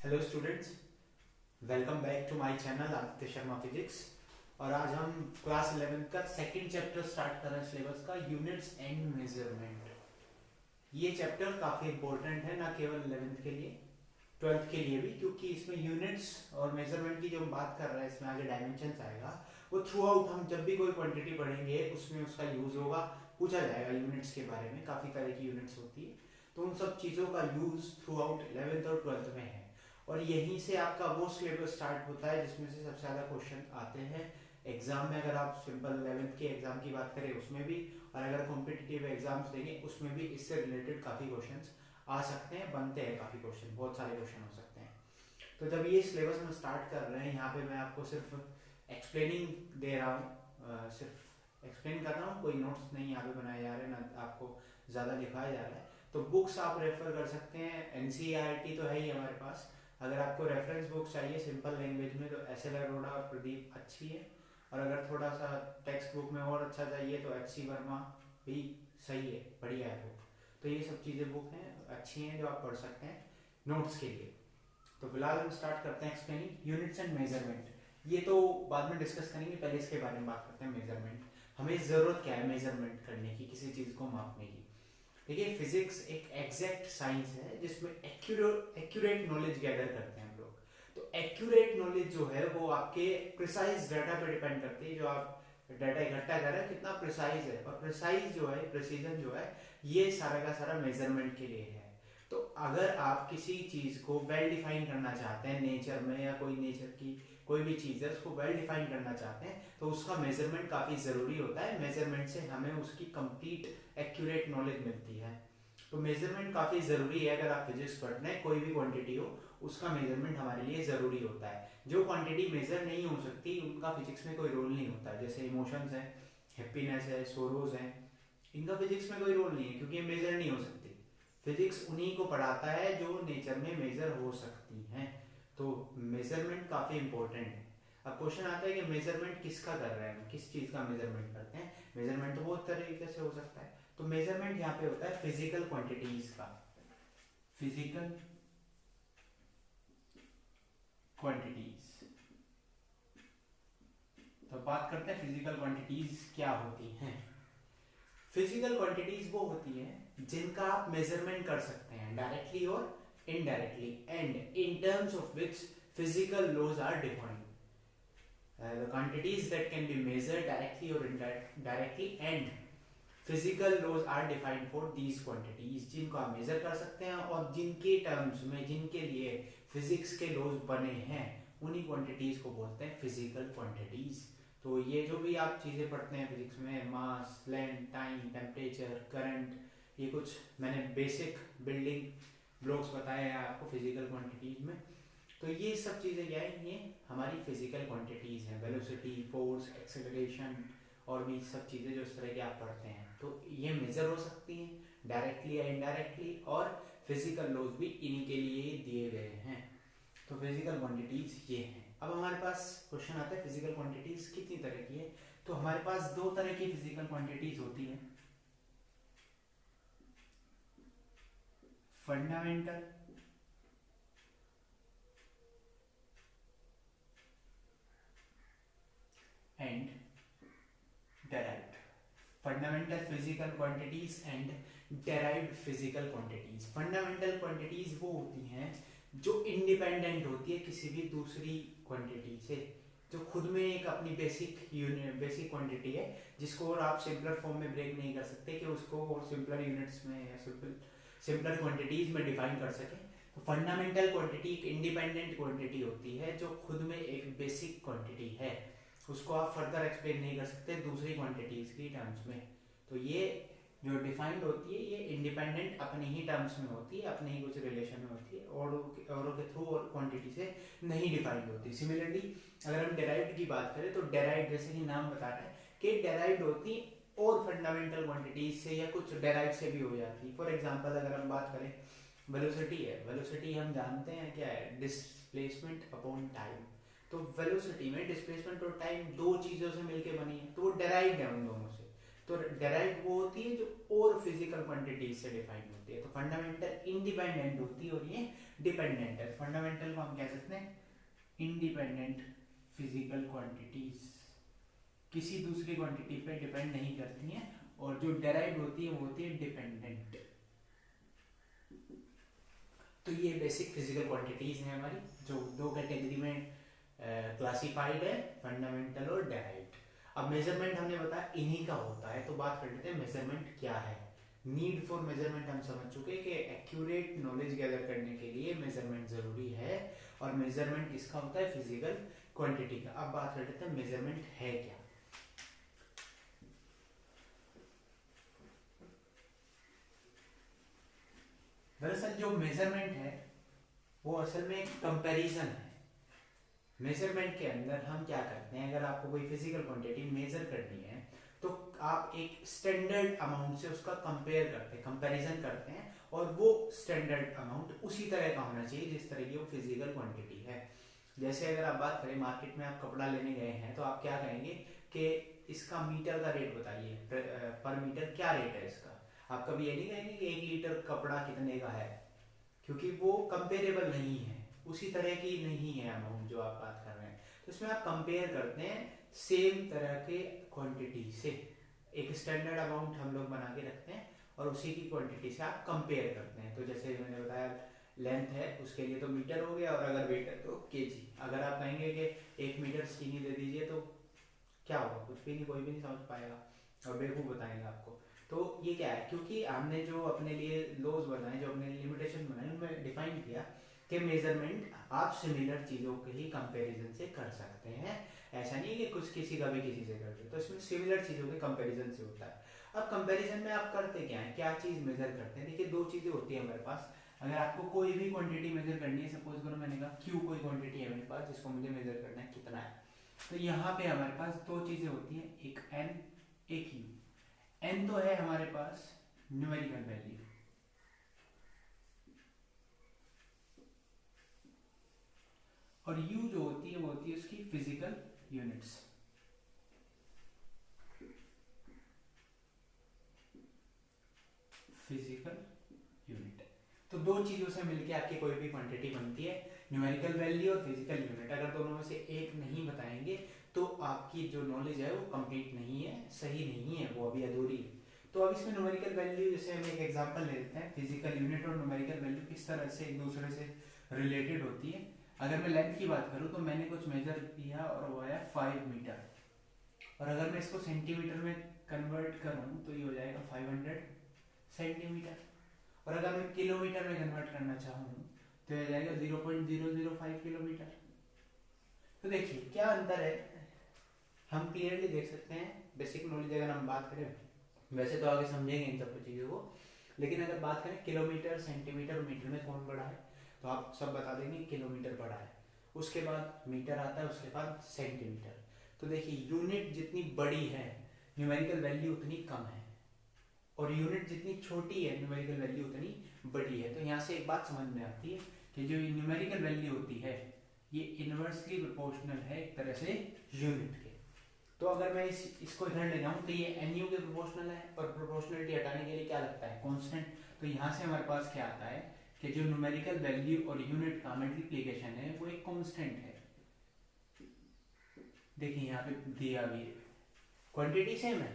Hello students, welcome back to my channel Aditya Sharma physics. और आज हम क्लास 11 का सेकंड चैप्टर स्टार्ट कर रहे हैं सिलेबस का, यूनिट्स एंड मेजरमेंट। ये चैप्टर काफी इंपॉर्टेंट है, ना केवल 11th के लिए, 12th के लिए भी, क्योंकि इसमें यूनिट्स और मेजरमेंट की जो हम बात कर रहे हैं, इसमें आगे डायमेंशंस आएगा। वो थ्रू आउट हम जब भी कोई क्वांटिटी पढ़ेंगे उसमें उसका यूज होगा, पूछा जाएगा यूनिट्स के बारे में। काफी तरह की यूनिट्स होती है, तो उन सब चीजों का यूज थ्रू आउट 11th और 12th में है। और यहीं से आपका वो सिलेबस स्टार्ट होता है जिसमें से सबसे ज्यादा क्वेश्चन आते हैं एग्जाम में। अगर आप सिंपल 11th के एग्जाम की बात करें उसमें भी, और अगर कॉम्पिटिटिव एग्जाम्स देंगे उसमें भी इससे रिलेटेड काफी क्वेश्चंस आ सकते हैं, बनते हैं काफी क्वेश्चन, बहुत सारे क्वेश्चन हो सकते हैं। तो जब ये सिलेबस हम स्टार्ट कर रहे हैं, यहाँ पे मैं आपको सिर्फ एक्सप्लेनिंग दे रहा हूँ, सिर्फ एक्सप्लेन कर रहा हूँ, कोई नोट्स नहीं यहाँ पे बनाए जा रहे, ना आपको ज़्यादा दिखाया जा रहा है। तो बुक्स आप रेफर कर सकते हैं, एनसीईआरटी तो है ही हमारे पास। अगर आपको रेफरेंस बुक चाहिए सिंपल लैंग्वेज में तो एस.एल. अरोड़ा और प्रदीप अच्छी है, और अगर थोड़ा सा टेक्स्ट बुक में और अच्छा चाहिए तो एच.सी. वर्मा भी सही है, बढ़िया है बुक। तो ये सब चीज़ें बुक हैं, अच्छी हैं, जो आप पढ़ सकते हैं नोट्स के लिए। तो फिलहाल हम स्टार्ट करते हैं एक्सप्लेनिंग यूनिट्स एंड मेजरमेंट। ये तो बाद में डिस्कस करेंगे, पहले इसके बारे में बात करते हैं मेजरमेंट। हमें ज़रूरत क्या है मेजरमेंट करने की, किसी चीज़ को मापने की। देखिए, फिजिक्स एक एग्जैक्ट साइंस है जिसमें एक्यूरेट नॉलेज गैदर करते हैं हम लोग। तो एक्यूरेट नॉलेज जो है वो आपके प्रिसाइज डाटा पे डिपेंड करती है। जो आप डाटा इकट्ठा कर रहे हैं कितना प्रिसाइज है, और प्रिसाइज जो है, प्रिसीजन जो है, ये सारा का सारा मेजरमेंट के लिए है। तो अगर आप किसी चीज को वेल डिफाइन करना चाहते हैं नेचर में, या कोई नेचर की कोई भी चीज है उसको वेल डिफाइन करना चाहते हैं, तो उसका मेजरमेंट काफी जरूरी होता है। मेजरमेंट से हमें उसकी कंप्लीट एक्यूरेट नॉलेज मिलती है। तो मेजरमेंट काफी जरूरी है। अगर आप फिजिक्स पढ़ रहे हैं, कोई भी क्वांटिटी हो, उसका मेजरमेंट हमारे लिए जरूरी होता है। जो क्वांटिटी मेजर नहीं हो सकती उनका फिजिक्स में कोई रोल नहीं होता। जैसे इमोशंस है, हैप्पीनेस है, सोरोज है, इनका फिजिक्स में कोई रोल नहीं है क्योंकि ये मेजर नहीं हो सकती। फिजिक्स उन्हीं को पढ़ाता है जो नेचर में मेजर हो सकती हैं। तो मेजरमेंट काफी इंपॉर्टेंट है। अब क्वेश्चन आता है कि मेजरमेंट किसका कर रहे हैं, किस चीज का मेजरमेंट करते हैं। मेजरमेंट तो बहुत तरीके से हो सकता है। तो मेजरमेंट यहाँ पे होता है फिजिकल क्वांटिटीज का, फिजिकल क्वांटिटीज। तो बात करते हैं फिजिकल क्वांटिटीज क्या होती हैं। फिजिकल क्वांटिटीज वो होती हैं जिनका आप मेजरमेंट कर सकते हैं डायरेक्टली और indirectly, and in terms of which physical laws are defined. The quantities that can be measured directly or indirectly, and physical laws are defined for these quantities, जिनको आप मेजर कर सकते हैं और जिनके टर्म्स में, जिनके लिए फिजिक्स के लॉज बने हैं, उन्हीं क्वांटिटीज को बोलते हैं फिजिकल क्वांटिटीज। तो ये जो भी आप चीजें पढ़ते हैं फिजिक्स में, मास, लेंथ, टाइम, टेम्परेचर, करंट, ये कुछ मैंने बेसिक बिल्डिंग ब्लॉक्स बताए हैं आपको फिजिकल क्वांटिटीज में। तो ये सब चीज़ें क्या है, ये हमारी फिजिकल क्वांटिटीज़ हैं। वेलोसिटी, फोर्स, एक्सेलरेशन, और भी सब चीज़ें जो इस तरह की आप पढ़ते हैं, तो ये मेजर हो सकती हैं डायरेक्टली या इनडायरेक्टली, और फिजिकल लॉज भी इन्हीं के लिए दिए गए हैं। तो फिजिकल क्वांटिटीज़ ये हैं। अब हमारे पास क्वेश्चन आता है फिजिकल क्वांटिटीज़ कितनी तरह की है। तो हमारे पास दो तरह की फिजिकल क्वांटिटीज़ होती हैं, fundamental and derived. Fundamental physical quantities and derived physical quantities. Fundamental quantities वो होती हैं जो इंडिपेंडेंट होती है किसी भी दूसरी क्वांटिटी से, जो खुद में एक अपनी बेसिक क्वांटिटी है, जिसको और आप सिंपलर फॉर्म में ब्रेक नहीं कर सकते कि उसको और सिंपलर यूनिट्स में या सिंपलर क्वांटिटीज में डिफाइन कर सके। तो फंडामेंटल क्वांटिटी एक इंडिपेंडेंट क्वांटिटी होती है जो खुद में एक बेसिक क्वांटिटी है, उसको आप फर्दर एक्सप्लेन नहीं कर सकते दूसरी क्वांटिटीज की टर्म्स में। तो ये जो डिफाइंड होती है ये इंडिपेंडेंट अपनी ही टर्म्स में होती है, अपने ही कुछ रिलेशन में होती है, औरों के थ्रू और क्वांटिटी से नहीं डिफाइंड होती। सिमिलरली अगर हम डेराइव्ड की बात करें तो डेराइव्ड, जैसे कि नाम बता रहे हैं कि डेराइव्ड होती और फंडामेंटल क्वांटिटीज से या कुछ डेराइव्ड से भी हो जाती है। फॉर एग्जाम्पल अगर हम बात करें, वेलोसिटी है, वेलोसिटी हम जानते हैं क्या है, डिस्प्लेसमेंट अपॉन टाइम। तो वेलोसिटी में डिस्प्लेसमेंट और टाइम दो चीजों से मिलकर बनी है, तो वो डेराइव्ड है उन दोनों से। तो डेराइव्ड वो होती है जो और फिजिकल क्वांटिटी से डिफाइंड होती है। तो फंडामेंटल इंडिपेंडेंट होती है और ये डिपेंडेंट है। फंडामेंटल को हम कह सकते हैं इंडिपेंडेंट फिजिकल क्वांटिटीज, किसी दूसरी क्वांटिटी पे डिपेंड नहीं करती हैं, और जो डेराइव्ड होती है वो होती है डिपेंडेंट। तो ये बेसिक फिजिकल क्वांटिटीज हैं हमारी, जो दो कैटेगरी में क्लासिफाइड है, फंडामेंटल और डेराइव्ड। अब मेजरमेंट हमने बताया इन्हीं का होता है, तो बात कर लेते हैं मेजरमेंट क्या है। नीड फॉर मेजरमेंट हम समझ चुके कि एक्यूरेट नॉलेज गैदर करने के लिए मेजरमेंट जरूरी है, और मेजरमेंट किसका होता है, फिजिकल क्वांटिटी का। अब बात कर लेते हैं मेजरमेंट है क्या। दरअसल जो मेजरमेंट है वो असल में एक कंपैरिजन है। मेजरमेंट के अंदर हम क्या करते हैं, अगर आपको कोई फिजिकल क्वांटिटी मेजर करनी है तो आप एक स्टैंडर्ड अमाउंट से उसका कंपेयर करते हैं, कंपैरिजन करते हैं, और वो स्टैंडर्ड अमाउंट उसी तरह का होना चाहिए जिस तरह की वो फिजिकल क्वांटिटी है। जैसे अगर आप बात करें, मार्केट में आप कपड़ा लेने गए हैं तो आप क्या कहेंगे कि इसका मीटर का रेट बताइए, पर मीटर क्या रेट है इसका। आप कभी ये नहीं कहेंगे कि 1 लीटर कपड़ा कितने का है, क्योंकि वो कंपेरेबल नहीं है, उसी तरह की नहीं है अमाउंट जो आप बात कर रहे हैं। तो इसमें आप कंपेयर करते हैं सेम तरह के क्वांटिटी से, एक स्टैंडर्ड अमाउंट हम लोग बना के रखते हैं और उसी की क्वांटिटी से आप कंपेयर करते हैं। तो जैसे मैंने बताया लेंथ है उसके लिए तो मीटर हो गया, और अगर वेट है तो केजी। अगर आप कहेंगे कि 1 मीटर चीनी दे दीजिए तो क्या होगा, कुछ भी नहीं, कोई भी नहीं समझ पाएगा और बेवकूफ़ बताएंगे आपको। तो ये क्या है, क्योंकि हमने जो अपने लिए लॉज बनाए, जो अपने लिमिटेशन बनाए, उनमें डिफाइन किया कि मेजरमेंट आप सिमिलर चीज़ों के ही कंपैरिजन से कर सकते हैं। ऐसा नहीं है कि कुछ किसी का भी किसी से करते, तो इसमें सिमिलर चीज़ों के कंपैरिजन से होता है। अब कंपैरिजन में आप करते क्या है, क्या चीज़ मेजर करते हैं। देखिए दो चीज़ें होती है हमारे पास। अगर आपको कोई भी क्वांटिटी मेजर करनी है, सपोज करो मैंने कहा क्यू कोई क्वांटिटी है मेरे पास जिसको मुझे मेजर करना है कितना है, तो यहाँ पे हमारे पास दो चीज़ें होती हैं, एक एन एक यू। एन तो है हमारे पास न्यूमेरिकल वैल्यू, और यू जो होती है वो होती है उसकी फिजिकल यूनिट्स। फिजिकल यूनिट, तो दो चीजों से मिलके आपकी कोई भी क्वांटिटी बनती है, न्यूमेरिकल वैल्यू और फिजिकल यूनिट। अगर दोनों में से एक नहीं बताएंगे तो आपकी जो नॉलेज है वो कंप्लीट नहीं है, सही नहीं है, वो अभी अधूरी है। तो अब इसमें न्यूमेरिकल वैल्यू, जैसे हम एक एग्जांपल ले लेते हैं, फिजिकल यूनिट और न्यूमेरिकल वैल्यू किस तरह से एक दूसरे से रिलेटेड होती है। अगर मैं लेंथ की बात करूँ तो मैंने कुछ मेजर किया और वो आया 5 मीटर, और अगर मैं इसको सेंटीमीटर में कन्वर्ट करूँ तो ये हो जाएगा 500 सेंटीमीटर, और अगर मैं किलोमीटर में कन्वर्ट करना चाहूँ तो यह जाएगा 0.005 किलोमीटर। तो देखिए क्या अंतर है, हम क्लियरली देख सकते हैं। बेसिक नॉलेज अगर हम बात करें, वैसे तो आगे समझेंगे इन सब चीज़ों को, लेकिन अगर बात करें किलोमीटर, सेंटीमीटर और मीटर में कौन बड़ा है, तो आप सब बता देंगे किलोमीटर बड़ा है, उसके बाद मीटर आता है, उसके बाद सेंटीमीटर। तो देखिए यूनिट जितनी बड़ी है न्यूमेरिकल वैल्यू उतनी कम है, और यूनिट जितनी छोटी है न्यूमेरिकल वैल्यू उतनी बड़ी है। तो यहाँ से एक बात समझ में आती है कि जो न्यूमेरिकल वैल्यू होती है ये इनवर्सली प्रोपोर्शनल है एक तरह से यूनिट के। तो अगर मैं इसको इधर ले जाऊँ तो ये एनयू के प्रोपोर्शनल है, और प्रोपोर्शनलिटी हटाने के लिए क्या लगता है, कांस्टेंट। तो यहाँ से हमारे पास क्या आता है कि जो न्यूमेरिकल वैल्यू और यूनिट का मल्टीप्लिकेशन है वो एक कांस्टेंट है। देखिए यहाँ पे दिया भी क्वांटिटी सेम है,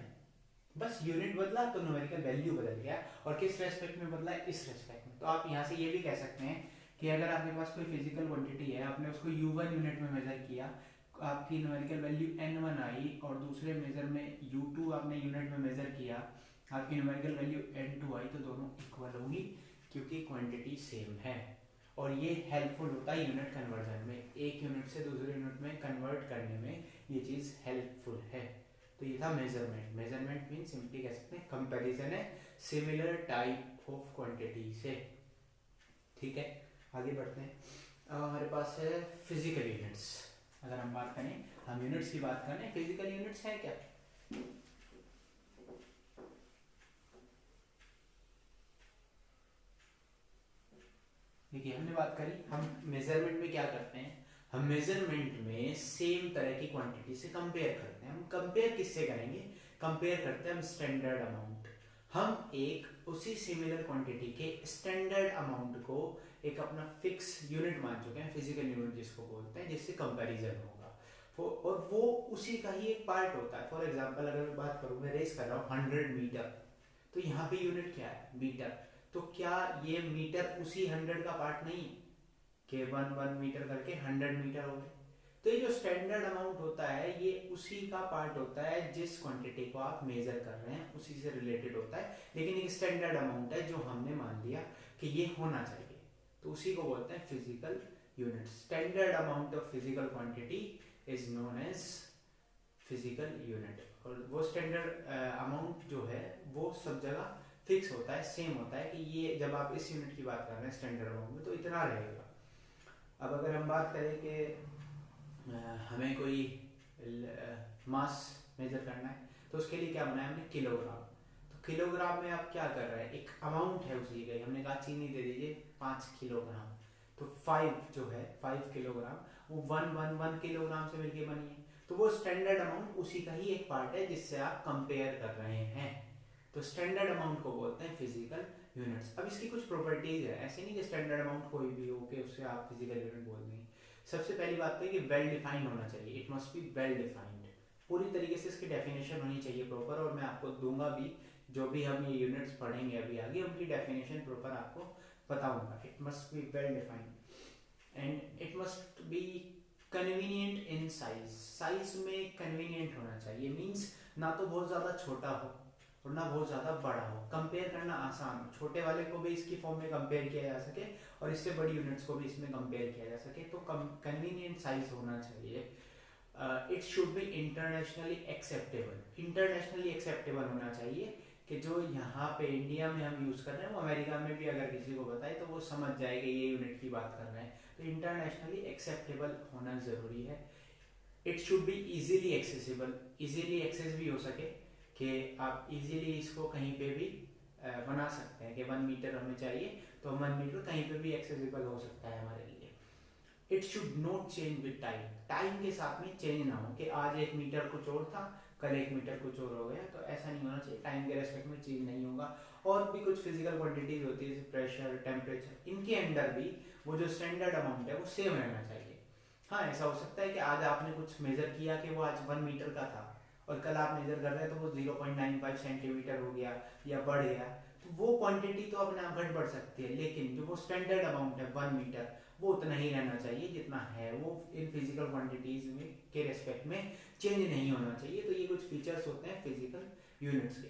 बस यूनिट बदला तो न्यूमेरिकल वैल्यू बदल गया, और किस रेस्पेक्ट में बदला है, इस रेस्पेक्ट में। तो आप यहाँ से ये भी कह सकते हैं कि अगर आपके पास कोई फिजिकल क्वांटिटी है, आपने उसको U1 यूनिट में मेजर किया, आपकी न्यूमेरिकल वैल्यू N1 आई, और दूसरे मेजर में U2 आपने यूनिट में मेजर किया, आपकी न्यूमेरिकल वैल्यू N2 आई, तो दोनों इक्वल होंगी क्योंकि क्वांटिटी सेम है। और ये हेल्पफुल होता है यूनिट कन्वर्जन में, एक यूनिट से दूसरे यूनिट में कन्वर्ट करने में ये चीज़ हेल्पफुल है। तो ये था मेजरमेंट। मेजरमेंट मीन सिंपली कह सकते हैं कंपैरिजन है सिमिलर टाइप ऑफ क्वांटिटी से। ठीक है, आगे बढ़ते हैं। अब हमारे पास है फिजिकल यूनिट्स। अगर हम बात करें, हम यूनिट्स की बात करें, फिजिकल यूनिट्स है क्या। देखिए हमने बात करी, हम मेजरमेंट में क्या करते हैं, हम मेजरमेंट में सेम तरह की क्वांटिटी से कंपेयर करते हैं। हम कंपेयर किससे करेंगे, कंपेयर करते हैं हम स्टैंडर्ड अमाउंट। हम एक उसी सिमिलर क्वांटिटी के स्टैंडर्ड अमाउंट को एक अपना फिक्स यूनिट मान चुके हैं, फिजिकल यूनिट जिसको बोलते हैं, जिससे कंपैरिजन होगा और वो उसी का ही एक पार्ट होता है। फॉर एग्जांपल अगर मैं बात करूं, मैं रेस कर रहा हूँ 100 मीटर, तो यहाँ पे यूनिट क्या है? मीटर। तो क्या ये मीटर उसी 100 का पार्ट नहीं है कि 1 मीटर करके 100 मीटर हो गए? तो ये जो स्टैंडर्ड अमाउंट होता है ये उसी का पार्ट होता है जिस क्वांटिटी को आप मेजर कर रहे हैं, उसी से रिलेटेड होता है, लेकिन एक स्टैंडर्ड अमाउंट है जो हमने मान लिया कि ये होना चाहिए, तो उसी को बोलते हैं physical unit. Standard amount of physical quantity is known as physical unit. और वो स्टैंडर्ड अमाउंट जो है वो सब जगह फिक्स होता है, सेम होता है कि ये जब आप इस यूनिट की बात कर रहे हैं स्टैंडर्ड अमाउंट में तो इतना रहेगा। अब अगर हम बात करें कि हमें कोई मास मेजर करना है तो उसके लिए क्या बनाया हमने? किलोग्राम। तो किलोग्राम में आप क्या कर रहे हैं? एक अमाउंट है उसी का, हमने कहा चीनी दे दीजिए 5 किलोग्राम, तो 5 जो है 5 किलोग्राम वो 1 किलोग्राम से मिलके बनी है, तो वो स्टैंडर्ड अमाउंट उसी का ही एक पार्ट है जिससे आप कंपेयर कर रहे हैं। तो स्टैंडर्ड अमाउंट को बोलते हैं फिजिकल यूनिट्स। अब इसकी कुछ प्रॉपर्टीज है, ऐसे नहीं कि स्टैंडर्ड अमाउंट कोई भी हो कि उससे आप फिजिकल यूनिट बोल देंगे। सबसे पहली बात तो है कि वेल डिफाइंड होना चाहिए, it must be well defined, पूरी तरीके से इसकी डेफिनेशन होनी चाहिए प्रॉपर, और मैं आपको दूंगा भी, जो भी हम ये यूनिट्स पढ़ेंगे अभी आगे उनकी डेफिनेशन प्रॉपर आपको बताऊंगा। It must be well defined and it must be convenient in size, size में कन्वीनियंट होना चाहिए, मीन्स ना तो बहुत ज़्यादा छोटा हो और ना बहुत ज़्यादा बड़ा हो, कंपेयर करना आसान हो, छोटे वाले को भी इसकी फॉर्म में कंपेयर किया जा सके और इससे बड़ी यूनिट्स को भी इसमें कंपेयर किया जा सके, तो कन्वीनियंट साइज होना चाहिए। It should B internationally acceptable, internationally acceptable होना चाहिए कि जो यहाँ पे इंडिया में हम यूज़ कर रहे हैं वो अमेरिका में भी अगर किसी को बताए तो वो समझ जाएगा ये यूनिट की बात कर रहे हैं, तो इंटरनेशनली एक्सेप्टेबल होना ज़रूरी है। It should be easily accessible, easily access भी हो सके कि आप इजीली इसको कहीं पे भी बना सकते हैं कि 1 मीटर हमें चाहिए तो 1 मीटर कहीं पे भी एक्सेसिबल हो सकता है हमारे लिए। It should not change with time, time के साथ में चेंज ना हो कि आज 1 मीटर कुछ और था कल 1 मीटर कुछ और हो गया, तो ऐसा नहीं होना चाहिए, टाइम के रेस्पेक्ट में चेंज नहीं होगा। और भी कुछ फिजिकल क्वांटिटीज होती है जैसे प्रेशर, टेम्परेचर, इनके अंडर भी वो जो स्टैंडर्ड अमाउंट है वो सेम रहना चाहिए। हाँ, ऐसा हो सकता है कि आज आपने कुछ मेजर किया कि वो आज 1 मीटर का था और कल आप मेजर कर रहे हैं तो वो 0.95 सेंटीमीटर हो गया या बढ़ गया, तो वो क्वांटिटी तो अपने आप घट बढ़ सकती है, लेकिन जो वो स्टैंडर्ड अमाउंट है 1 मीटर वो उतना ही रहना चाहिए जितना है, वो इन फिजिकल क्वांटिटीज में के रेस्पेक्ट में चेंज नहीं होना चाहिए। तो ये कुछ फीचर्स होते हैं फिजिकल यूनिट्स के।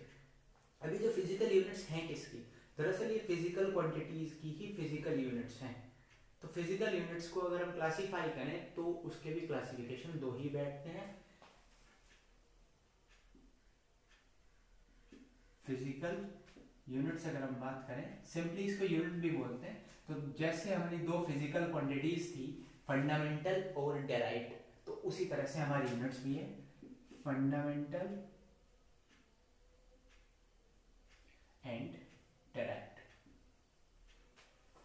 अभी जो फिजिकल यूनिट्स हैं किसकी? दरअसल ये फिजिकल क्वांटिटीज की ही फिजिकल यूनिट्स हैं। तो फिजिकल यूनिट्स को अगर हम क्लासीफाई करें तो उसके भी क्लासिफिकेशन 2 ही बैठते हैं, फिजिकल यूनिट्स अगर हम बात करें, सिंपली इसको यूनिट भी बोलते हैं। तो जैसे हमारी 2 फिजिकल क्वांटिटीज थी, फंडामेंटल और डेराइव्ड, तो उसी तरह से हमारी यूनिट्स भी है, फंडामेंटल एंड डेराइव्ड।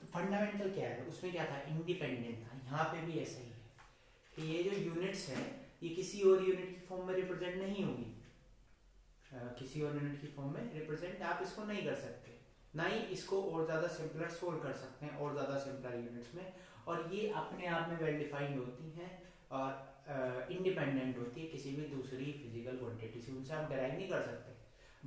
तो फंडामेंटल क्या है? उसमें क्या था? इंडिपेंडेंट था। यहाँ पे भी ऐसा ही है कि ये जो यूनिट्स है ये किसी और यूनिट की फॉर्म में रिप्रेजेंट नहीं होगी, किसी और यूनिट की फॉर्म में रिप्रेजेंट आप इसको नहीं कर सकते, ना ही इसको और ज़्यादा सिंपलर सोल्व कर सकते हैं और ज़्यादा सिंपलर यूनिट्स में, और ये अपने आप में वेल डिफाइंड होती हैं और इंडिपेंडेंट होती है किसी भी दूसरी फिजिकल क्वांटिटी से, उनसे आप डेराइव नहीं कर सकते,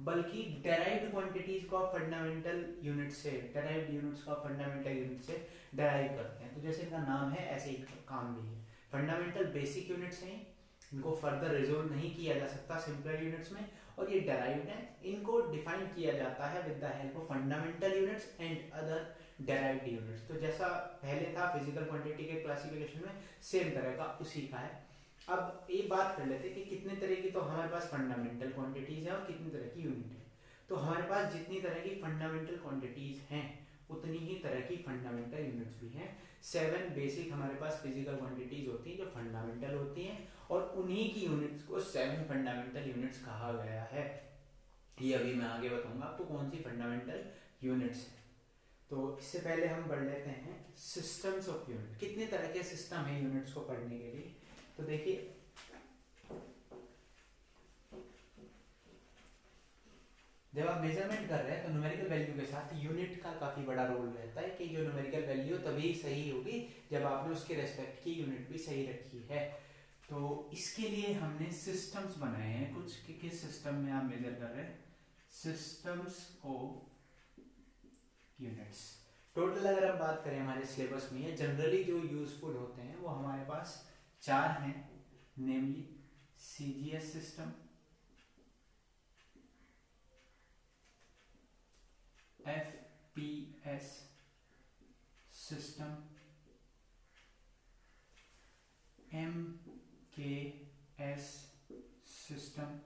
बल्कि डेराइव्ड क्वांटिटीज को आप फंडामेंटल यूनिट से, डेराइव्ड यूनिट्स को आप फंडामेंटल यूनिट से डेराइव करते हैं। तो जैसे इनका नाम है ऐसे ही काम भी है, फंडामेंटल बेसिक यूनिट्स हैं, इनको फर्दर रिजोल्व नहीं किया जा सकता सिंपलर यूनिट्स में, और ये डेराइव्ड है, इनको डिफाइन किया जाता है with the help of fundamental units and other derived units. तो जैसा पहले था फिजिकल क्वांटिटी के क्लासिफिकेशन में, सेम तरह का उसी का है। अब ये बात कर लेते हैं कि कितने तरह की तो हमारे पास फंडामेंटल क्वांटिटीज है और कितनी तरह की यूनिट है। तो हमारे पास जितनी तरह की फंडामेंटल क्वांटिटीज हैं उतनी ही तरह की फंडामेंटल यूनिट्स भी हैं। 7 बेसिक हमारे पास फिजिकल क्वांटिटीज होती हैं जो फंडामेंटल होती हैं, और उन्हीं की यूनिट्स को 7 फंडामेंटल यूनिट्स कहा गया है। ये अभी मैं आगे बताऊंगा आपको कौन सी फंडामेंटल यूनिट्स है। तो इससे पहले हम पढ़ लेते हैं सिस्टम्स ऑफ यूनिट, कितने तरह के सिस्टम है यूनिट्स को पढ़ने के लिए। तो देखिए जब आप मेजरमेंट कर रहे हैं तो न्यूमेरिकल वैल्यू के साथ यूनिट का काफी बड़ा रोल रहता है कि जो न्यूमेरिकल वैल्यू तभी सही होगी जब आपने उसके रेस्पेक्ट की यूनिट भी सही रखी है। तो इसके लिए हमने सिस्टम्स बनाए हैं कुछ कि किस सिस्टम में आप मेजर कर रहे हैं, सिस्टम्स ऑफ यूनिट्स। टोटल अगर हम बात करें हमारे सिलेबस में है जनरली जो यूजफुल होते हैं वो हमारे पास 4 हैं, namely CGS system, FPS system, MKS system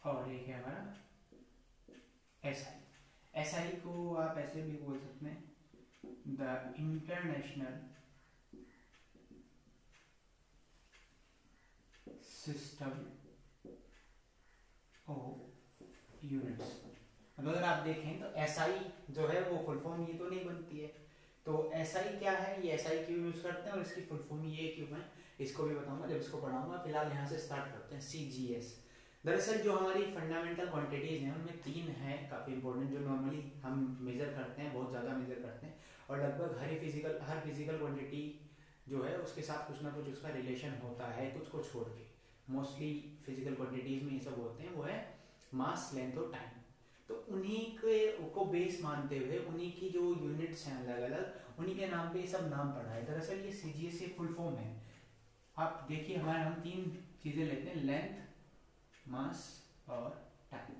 और एक है हमारा एसआई। एसआई को आप ऐसे भी बोल सकते हैं the international system of units. अब अगर आप देखें तो एसआई जो है वो फुल फॉर्म ये तो नहीं बनती है, तो एसआई क्या है, ये एसआई क्यों यूज करते हैं और इसकी फुल फॉर्म ये क्यों है, इसको भी बताऊंगा जब इसको पढ़ाऊंगा। फिलहाल यहाँ से स्टार्ट करते हैं सीजीएस। दरअसल जो हमारी फंडामेंटल क्वांटिटीज हैं उनमें 3 हैं काफ़ी इंपॉर्टेंट जो नॉर्मली हम मेजर करते हैं, बहुत ज़्यादा मेजर करते हैं और लगभग हर फिजिकल क्वांटिटी जो है उसके साथ कुछ ना कुछ उसका रिलेशन होता है, कुछ को छोड़ के मोस्टली फिजिकल क्वांटिटीज में ये सब होते हैं, वो है मास, लेंथ और टाइम। तो उन्हीं के को बेस मानते हुए उन्हीं की जो यूनिट्स हैं अलग अलग, उन्हीं के नाम पे ये सब नाम पड़ा है। दरअसल ये सीजीएस की फुल फॉर्म है। आप देखिए हमारे हम 3 चीज़ें लेते हैं, लेंथ, मास और टाइम,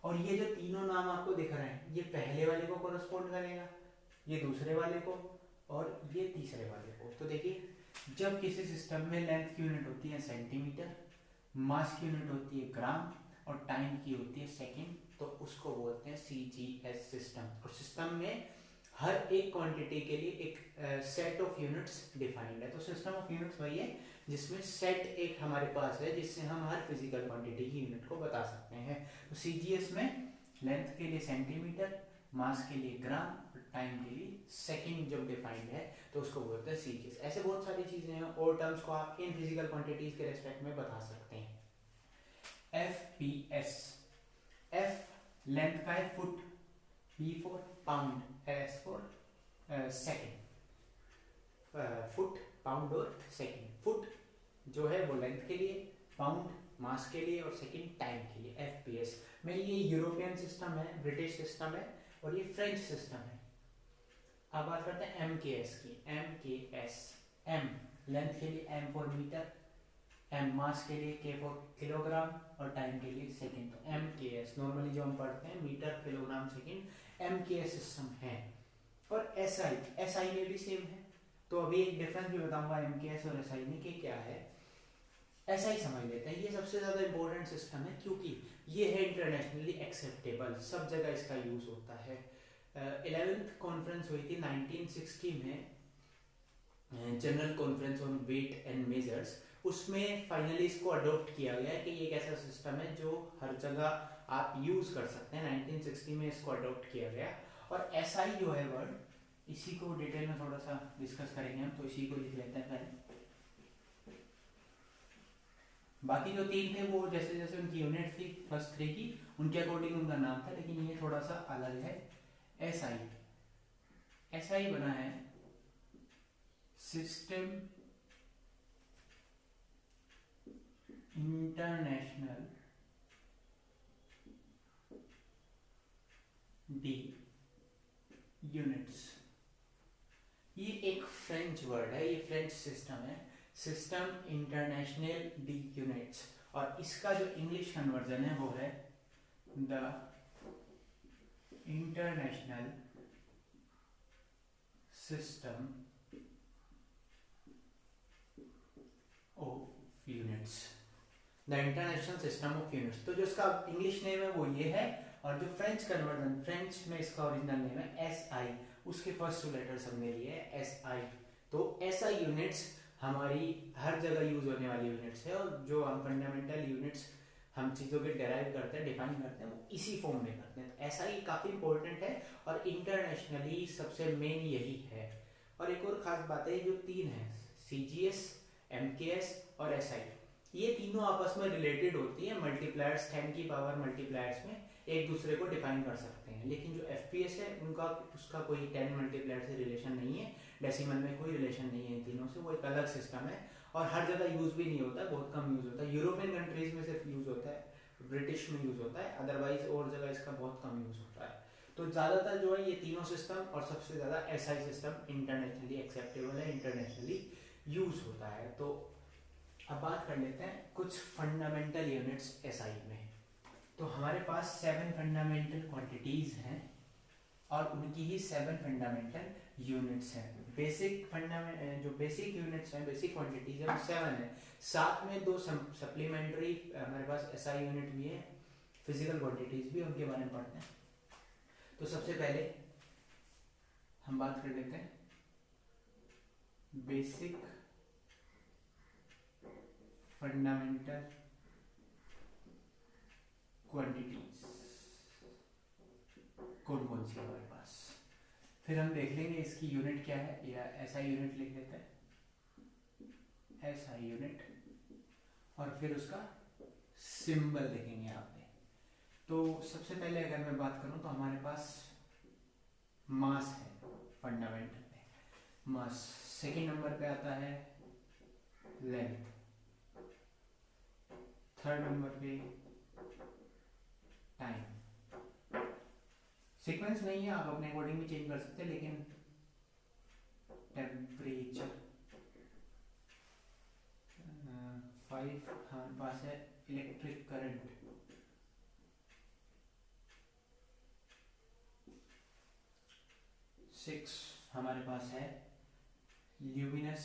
और ये जो तीनों नाम आपको दिख रहे हैं ये पहले वाले को कोरस्पॉन्ड करेगा, ये दूसरे वाले को और ये तीसरे वाले को। तो देखिए जब किसी सिस्टम में लेंथ की यूनिट होती है सेंटीमीटर, मास की यूनिट होती है ग्राम और टाइम की होती है सेकंड, तो उसको बोलते हैं सीजीएस सिस्टम। और सिस्टम में हर एक क्वांटिटी के लिए एक सेट ऑफ यूनिट्स डिफाइंड है। तो सिस्टम ऑफ यूनिट्स वही है जिसमें सेट एक हमारे पास है जिससे हम हर फिजिकल क्वांटिटी की यूनिट को बता सकते हैं। तो सीजीएस में लेंथ के लिए सेंटीमीटर, मास के लिए ग्राम, टाइम के लिए सेकंड जब डिफाइंड है तो उसको बोलते हैं सीजीएस। ऐसे बहुत सारी चीजें हैं और टर्म्स को आप इन फिजिकल क्वांटिटीज के रेस्पेक्ट में बता सकते हैं। एफपीएस, एफ लेंथ का है foot, P for pound, S for second, foot, pound और सेकंड। फुट जो है वो लेंथ के लिए, पाउंड मास के लिए और सेकंड टाइम के लिए। एफपीएस में ये यूरोपियन सिस्टम है, ब्रिटिश सिस्टम है और ये फ्रेंच सिस्टम है। अब बात करते हैं एमकेएस की। एमकेएस, एम लेंथ के लिए एम फॉर मीटर, एम मास के लिए के फॉर किलोग्राम और टाइम के लिए सेकंड। तो एमकेएस नॉर्मली जो हम पढ़ते हैं metre, kilogram, second, MKS system है। और एसआई, एसआई में भी सेम है। तो अभी एक डिफरेंस भी बताऊंगा एमकेएस और एसआई में कि क्या है। एसआई समझ लेते हैं, ये सबसे ज्यादा इंपॉर्टेंट सिस्टम है क्योंकि ये है इंटरनेशनली एक्सेप्टेबल, सब जगह इसका यूज होता है। 11th कॉन्फ्रेंस हुई थी 1960 में, general conference on weight and measures, उसमें फाइनली इसको अडॉप्ट किया गया है कि ये एक ऐसा सिस्टम है जो हर जगह आप यूज कर सकते हैं। 1960 में इसको अडॉप्ट किया गया। और एसआई जो है वर्ड, इसी को डिटेल में थोड़ा सा डिस्कस करेंगे हम, तो इसी को लिख लेते हैं पहले। बाकी जो 3 थे वो जैसे जैसे उनकी यूनिट थी फर्स्ट 3 की उनके अकॉर्डिंग उनका नाम था, लेकिन ये थोड़ा सा अलग है। एसआई, एसआई बना है सिस्टम इंटरनेशनल डी यूनिट्स। ये एक फ्रेंच वर्ड है, ये फ्रेंच सिस्टम है, सिस्टम इंटरनेशनल डी यूनिट्स। और इसका जो इंग्लिश कन्वर्जन है वो है the international system of units, the international system of units. तो जो इसका इंग्लिश नेम है वो ये है, और जो फ्रेंच कन्वर्जन, फ्रेंच में इसका ओरिजिनल नेम है एसआई, उसके फर्स्ट 2 लेटर्स हमने लिए एसआई। तो एसआई यूनिट्स हमारी हर जगह यूज होने वाली यूनिट्स है, और जो हम फंडामेंटल यूनिट्स हम चीज़ों के डेराइव करते हैं, डिफाइन करते हैं, वो इसी फॉर्म में करते हैं। तो एसआई काफ़ी इंपॉर्टेंट है और इंटरनेशनली सबसे मेन यही है। और एक और खास बात है, जो 3 है सीजीएस, एमकेएस और एसआई, ये तीनों आपस में रिलेटेड होती है, मल्टीप्लायर्स 10 की पावर मल्टीप्लायर्स में एक दूसरे को डिफाइन कर सकते हैं, लेकिन जो एफपीएस है उनका उसका कोई 10 मल्टीप्लायर से रिलेशन नहीं है, डेसिमल में कोई रिलेशन नहीं है इन तीनों से, वो एक अलग सिस्टम है और हर जगह यूज भी नहीं होता, बहुत कम यूज होता है, यूरोपियन कंट्रीज में सिर्फ यूज होता है, ब्रिटिश में यूज होता है, अदरवाइज और जगह इसका बहुत कम यूज होता है। तो ज़्यादातर जो है ये तीनों सिस्टम और सबसे ज़्यादा एसआई सिस्टम इंटरनेशनली एक्सेप्टेबल है, इंटरनेशनली यूज होता है। तो अब बात कर लेते हैं कुछ फंडामेंटल यूनिट्स एसआई में। तो हमारे पास 7 फंडामेंटल क्वांटिटीज हैं और उनकी ही 7 फंडामेंटल यूनिट्स हैं। जो बेसिक यूनिट्स हैं, बेसिक क्वांटिटीज है वो 7 है, साथ में 2 सप्लीमेंट्री हमारे पास एसआई यूनिट भी है, फिजिकल क्वांटिटीज भी, उनके बारे में पढ़ते हैं। तो सबसे पहले हम बात कर लेते हैं बेसिक फंडामेंटल क्वांटिटीज कौन कौन सी हमारे पास, फिर हम देख लेंगे इसकी यूनिट क्या है, या एसआई यूनिट लिख लेते हैं, एसआई यूनिट, और फिर उसका सिंबल लिखेंगे यहाँ पे। तो सबसे पहले अगर मैं बात करूं तो हमारे पास मास है फंडामेंटल में, मास, सेकेंड नंबर पे आता है लेंथ, थर्ड नंबर पे टाइम। सीक्वेंस नहीं है, आप अपने अकॉर्डिंग भी चेंज कर सकते हैं, लेकिन टेम्परेचर 5 हमारे पास है, इलेक्ट्रिक करंट 6 हमारे पास है, ल्यूमिनस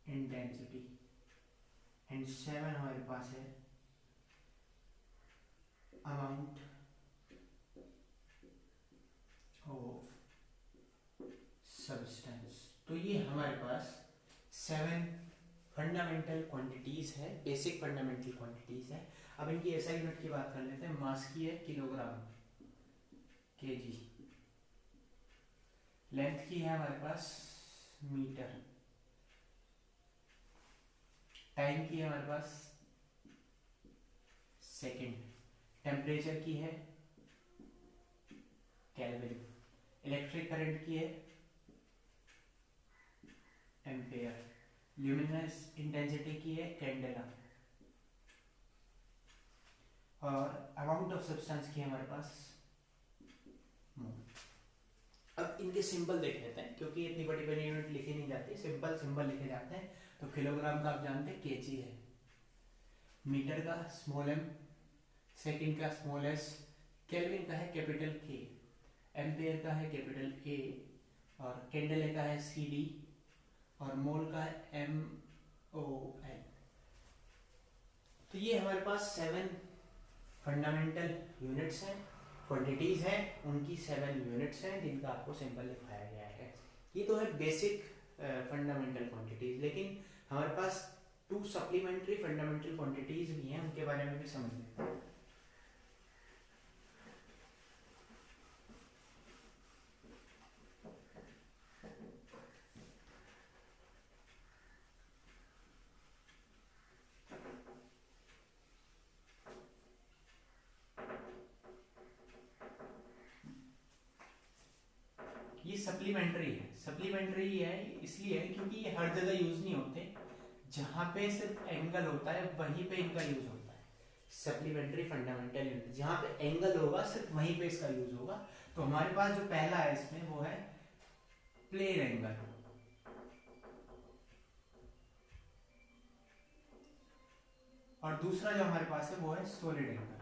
इंटेंसिटी, एंड 7 हमारे पास है अमाउंट ऑफ सब्सटेंस। तो ये हमारे पास 7 फंडामेंटल क्वांटिटीज है, बेसिक फंडामेंटल क्वांटिटीज है। अब इनकी एसआई यूनिट की बात कर लेते हैं। मास की है किलोग्राम, केजी, लेंथ की है हमारे पास मीटर, टाइम की है हमारे पास सेकंड, टेम्परेचर की है केल्विन, इलेक्ट्रिक करंट की है एम्पेयर, ल्यूमिनस इंटेंसिटी की है कैंडेला, और अमाउंट ऑफ सब्सटेंस की है हमारे पास मोल। अब इनके सिंबल देख लेते हैं, क्योंकि इतनी बड़ी बड़ी यूनिट लिखी नहीं जाती, सिंपल सिंबल लिखे जाते हैं। तो किलोग्राम का आप जानते हैं केजी है, मीटर का स्मॉल एम, सेकंड का स्मॉल एस, केल्विन का है कैपिटल के, एम्पेयर का है कैपिटल ए, और कैंडेले का है सी डी, और मोल का है एम ओ एन। तो ये हमारे पास 7 फंडामेंटल यूनिट्स हैं, क्वांटिटीज हैं, उनकी 7 यूनिट्स हैं जिनका आपको सिंबल लिखाया गया है। ये तो है बेसिक फंडामेंटल क्वांटिटीज, लेकिन हमारे पास 2 सप्लीमेंट्री फंडामेंटल क्वांटिटीज भी हैं, उनके बारे में भी समझ लेते हैं। ये सप्लीमेंट्री है, सप्लीमेंट्री है इसलिए है क्योंकि ये हर जगह यूज नहीं होते, जहां पे सिर्फ एंगल होता है वहीं पे इनका यूज होता है। सप्लीमेंट्री फंडामेंटल यूनिट, जहां पे एंगल होगा सिर्फ वहीं पे इसका यूज होगा। तो हमारे पास जो पहला है इसमें वो है प्लेन एंगल, और दूसरा जो हमारे पास है वो है सॉलिड एंगल।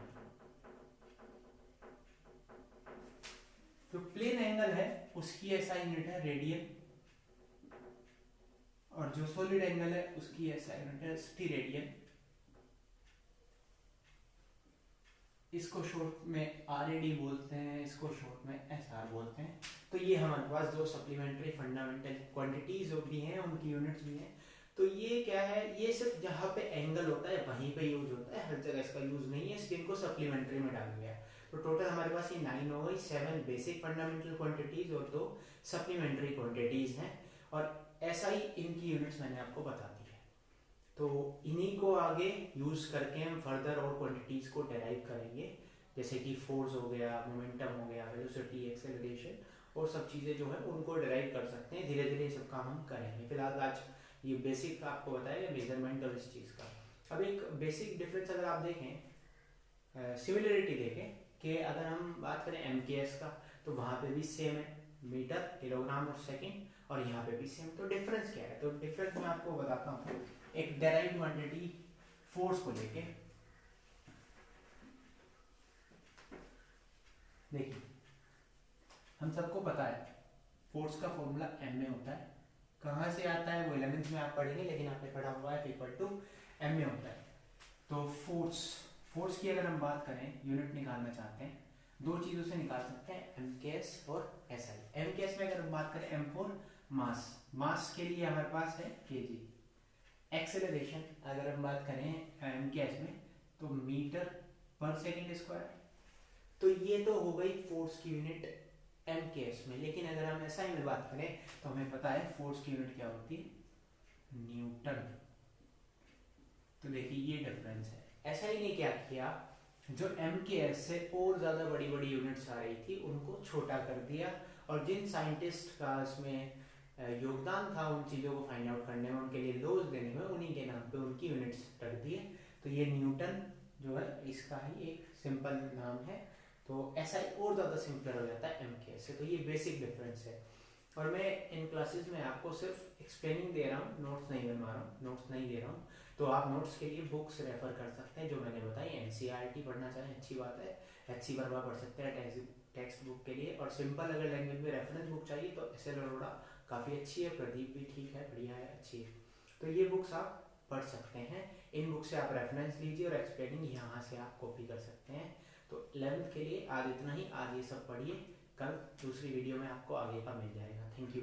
जो प्लेन एंगल है उसकी एसआई यूनिट है रेडियन, और जो सॉलिड एंगल है उसकी एसआई यूनिट है स्टीरेडियन। इसको शॉर्ट में आरएडी बोलते हैं, इसको शॉर्ट में एसआर बोलते हैं। तो ये हमारे पास जो सप्लीमेंट्री फंडामेंटल क्वांटिटीज भी हैं उनकी यूनिट्स भी हैं। तो ये क्या है, ये सिर्फ जहाँ पे एंगल होता है वहीं पे यूज होता है, हर जगह इसका यूज नहीं है, इसलिए इनको सप्लीमेंट्री में डाल दिया है। तो टोटल हमारे पास ये 9 हो गई, 7 बेसिक फंडामेंटल क्वांटिटीज और 2 सप्लीमेंट्री क्वांटिटीज हैं। और ऐसा ही इनकी यूनिट्स मैंने आपको बता दी है। तो इन्हीं को आगे यूज़ करके हम फर्दर और क्वांटिटीज़ को डेराइव करेंगे, जैसे कि फोर्स हो गया, मोमेंटम हो गया, वेलोसिटी, एक्सेलरेशन और सब चीज़ें जो है उनको डेराइव कर सकते हैं। धीरे धीरे ये सब काम हम करेंगे। फिलहाल आज ये बेसिक आपको बताया मेजरमेंट और इस चीज़ का। अब एक बेसिक डिफरेंस अगर आप देखें, सिमिलरिटी देखें कि अगर हम बात करें MKS का, तो वहाँ पे भी सेम है, मीटर, किलोग्राम और सेकेंड, और यहाँ पे भी सेम। तो डिफरेंस क्या है? तो डिफरेंस मैं आपको बताता हूँ एक डेराइव क्वांटिटी फोर्स को लेके। देखिए, हम सबको पता है फोर्स का फॉर्मूला M में होता है। कहाँ से आता है वो 11th में आप पढ़ेंगे, लेकिन आपने पढ़ा हुआ है इक्वल टू M में होता है। तो फोर्स की अगर हम बात करें, यूनिट निकालना चाहते हैं, दो चीज़ों से निकाल सकते हैं, MKS और SI। MKS में अगर हम बात करें, M फॉर मास के लिए हमारे पास है kg। एक्सेलरेशन अगर हम बात करें MKS में, तो मीटर पर सेकेंड स्क्वायर। तो ये तो हो गई फोर्स की यूनिट MKS में। लेकिन अगर हम SI में बात करें तो हमें पता है फोर्स की यूनिट क्या होती है, न्यूटन। तो देखिए ये डिफरेंस है। SI ने क्या किया, जो MKS से और ज़्यादा बड़ी बड़ी यूनिट्स आ रही थी उनको छोटा कर दिया, और जिन साइंटिस्ट का इसमें योगदान था उन चीज़ों को फाइंड आउट करने में, उनके लिए लॉज देने में, उन्हीं के नाम पे उनकी यूनिट्स रख दिए। तो ये न्यूटन जो है इसका ही एक सिंपल नाम है। तो SI और ज़्यादा सिंपलर हो जाता है MKS से। तो ये बेसिक डिफरेंस है। और मैं इन क्लासेस में आपको सिर्फ एक्सप्लेनिंग दे रहा हूँ, नोट्स नहीं बनवा रहा हूँ, नोट्स नहीं दे रहा हूँ। तो आप नोट्स के लिए बुक्स रेफर कर सकते हैं जो मैंने बताई। NCERT पढ़ना चाहें अच्छी बात है, HC वर्मा पढ़ सकते हैं टेक्स्ट बुक के लिए। और सिंपल अगर लैंग्वेज में रेफरेंस बुक चाहिए तो SL अरोड़ा काफ़ी अच्छी है, प्रदीप भी ठीक है, बढ़िया है, अच्छी है। तो ये बुक्स आप पढ़ सकते हैं। इन बुक से आप रेफरेंस लीजिए और एक्सप्लेनिंग यहाँ से आप कॉपी कर सकते हैं। तो 11th के लिए आज इतना ही। आज ये सब पढ़िए, कल दूसरी वीडियो में आपको आगे का मिल जाएगा। Thank you.